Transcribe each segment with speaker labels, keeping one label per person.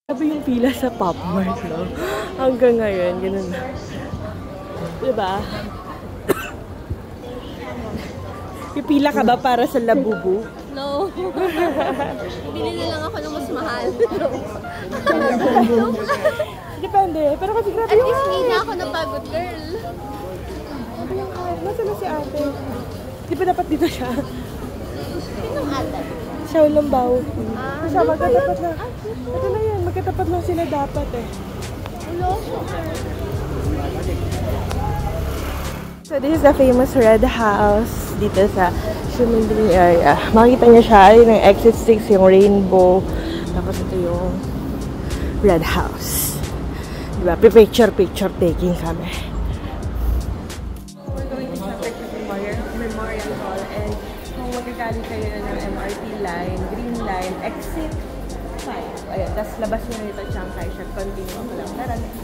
Speaker 1: Sabi yung pila sa Pop Mart, no? Hanggang ngayon, ganun na. Diba? Pipila ka ba para sa Labubu?
Speaker 2: No. Binili lang ako ng mas mahal.
Speaker 1: Depende. Pero kasi grabe
Speaker 2: At
Speaker 1: yung
Speaker 2: least hindi na ako napagod, girl.
Speaker 1: nasa na si ate? Di ba dapat dito siya?
Speaker 2: Sinong ate?
Speaker 1: Siya Lambaw. Siya
Speaker 2: doon
Speaker 1: magkatapat
Speaker 2: ba
Speaker 1: na. Ito na yan. Magkatapat lang sila dapat eh.
Speaker 2: Hello?
Speaker 1: So this is the famous Red House dito sa Shuminding area. Makikita niyo siya, yung exit 6, yung rainbow. Tapos ito yung Red House. Diba? Picture taking kami. We're going to Shatec Memorial Hall and kung magagaling kayo ng MRT line, Green Line, exit 5. Ayan, tapos labas nyo nito Chiang Kai-shek. Continue ako lang. Tara, next.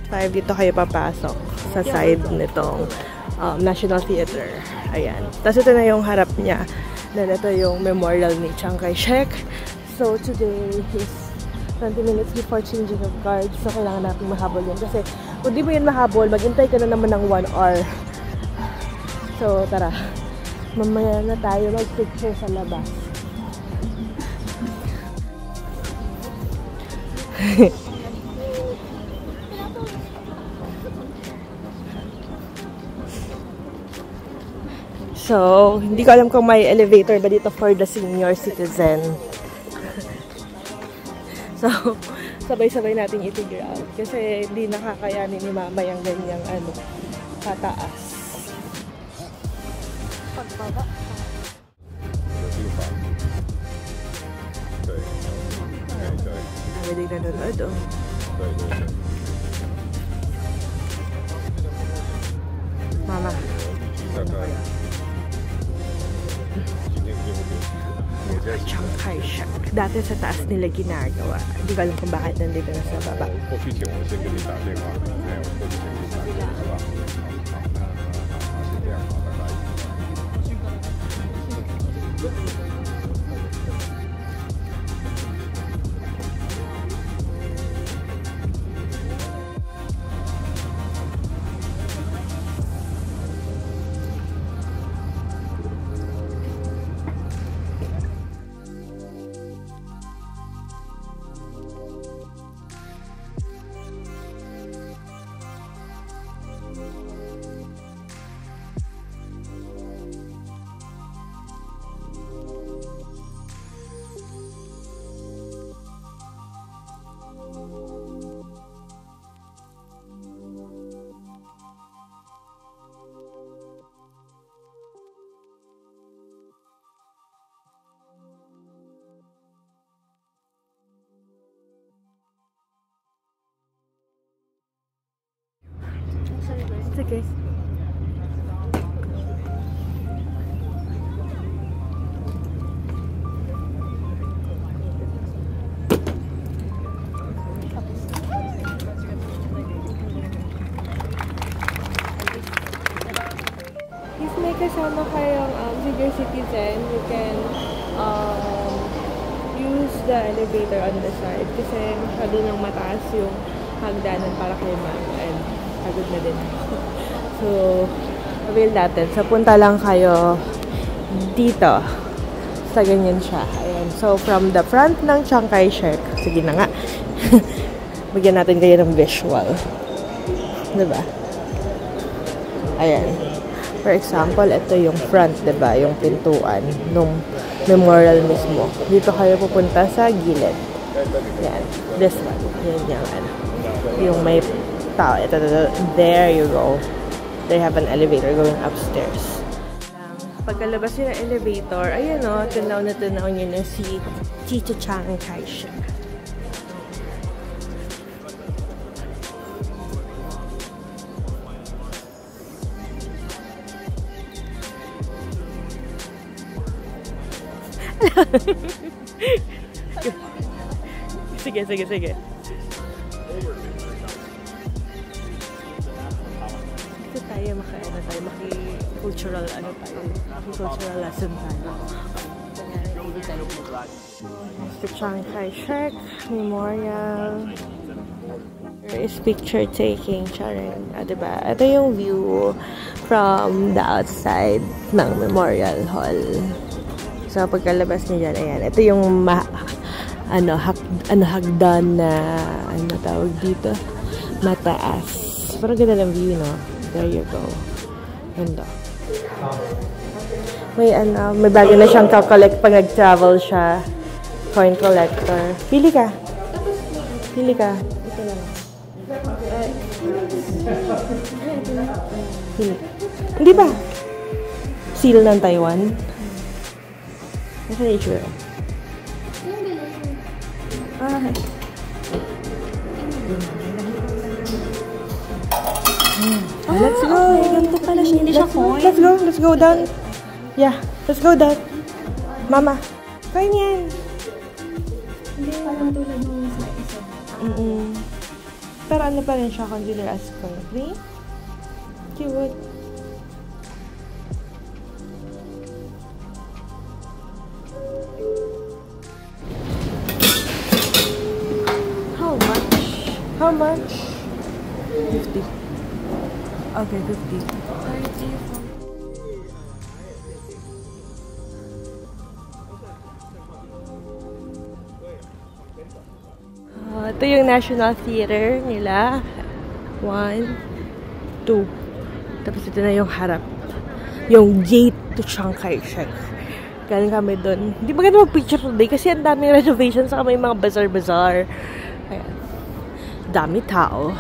Speaker 1: Dito kayo papasok sa side nitong National Theater. Ayan. Tapos ito na yung harap niya. Then ito yung memorial ni Chiang Kai-shek. So today is 20 minutes before changing of guards. So kailangan natin mahabol yun. Kasi kung di mo yun mahabol, maghintay ka na naman ng 1 hour. So tara. Mamaya na tayo mag-picture sa labas. So, hindi ko alam kung may elevator ba dito for the senior citizen. So, sabay-sabay natin i-figure out. Kasi hindi nakakayanin ni mama yung ganyang pataas. Pagbaba. Pwede nanonood, oh. Mama. Chiang Kai-shek. Dati sa taas nila ginagawa. Hindi ko alam kung bakit nandito na sa baba. Sige. If may kasama kayong senior citizen, you can use the elevator on the side kasi masyado nang mataas yung hagdanan para kay ma'am and pagod na din. So, avail natin. So, punta lang kayo dito. Sa ganyan siya. Ayan. So, from the front ng Chiang Kai-shek. Sige na nga. Bigyan natin kayo ng visual. Diba? Ayan. For example, ito yung front, diba? Yung pintuan nung memorial mismo. Dito kayo pupunta sa gilid. Ayan. This one. Yan yung yung may tao. Ito. There you go. They have an elevator going upstairs. Pagkalabas yun ng elevator, ayan o, tunaw nyo na si Teacher Chiang Kai-shek. Sige. Tayo maki-cultural lesson tayo. The Chiang Kai-shek Memorial. There is picture taking. Charing. Diba? Ito yung view from the outside ng Memorial Hall. So, pagkalabas niyo dyan, ayan. Ito yung hagdan na, ano tawag dito? Mataas. Pero ganda ng view, no? There you go. Ganda. May bagay na siyang kakolect pag nag-travel siya. Coin collector. Pili ka. Pili ka. Ito lang. Pili. Hindi ba? Seal ng Taiwan. Nasa nature. Let's go.
Speaker 2: Ganito pala siya. Hindi siya coin.
Speaker 1: Let's go down. Yeah, let's go down. Mama. Coin yan.
Speaker 2: Hindi parang tulad ng sa isa.
Speaker 1: Pero ano pa rin siya consider as coin. Okay? Cute. How much? 50. Okay, 50. Ito yung National Theater nila. 1, 2. Tapos ito na yung harap. Yung gate to Chiang Kai-shek. Galing kami doon. Hindi maganda mag-picture today kasi ang daming reservations sa may mga bazaar-bazaar. Ayan. Dami tao.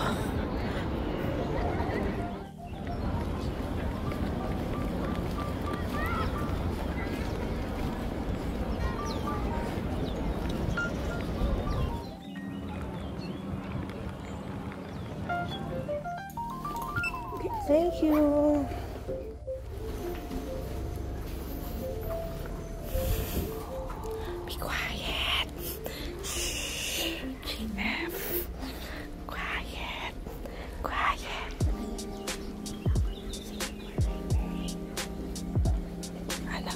Speaker 1: Thank you. Be quiet. Shh. GF. Quiet. Quiet. Ano?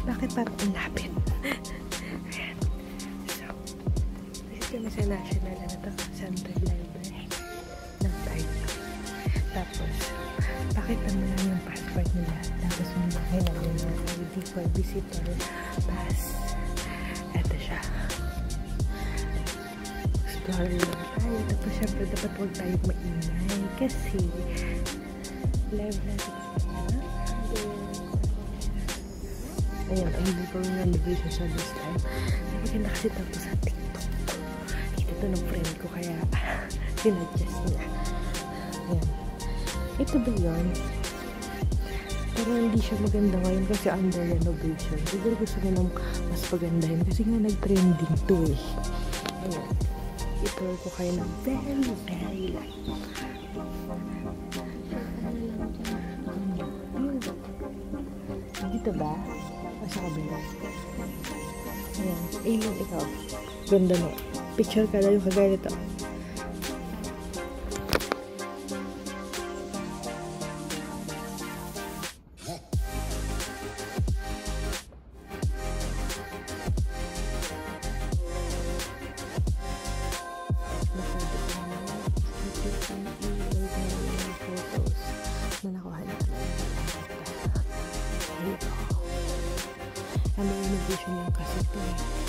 Speaker 1: Bakit parang ang lapit? Kami sa National Center Library ng Taiwan. Tapos, pakita mo lang yung passport nila. Tapos, mulahin namin yung ID for visitor pass. Ito siya. Explore lang tayo. Tapos, syempre, dapat huwag tayo maingay. Kasi, live na ayan, ang hindi ko yung celebration sa this time. Maganda kasi tapos sa TikTok. Ito ng friend ko kaya sinadjust niya. Ayan. Ito ba yun? Pero hindi siya maganda ngayon kasi under renovation. Siguro gusto niya nang mas pagandahin kasi nga nag-trending to eh. Ayan. Ito ko kayo ng very light. Dito ba? O sa kabila? Ayan. Alien ikaw. Ganda no. Picture ka lang yung kagaya nito. Na nakuha na ano yung innovation yung kasi ito eh.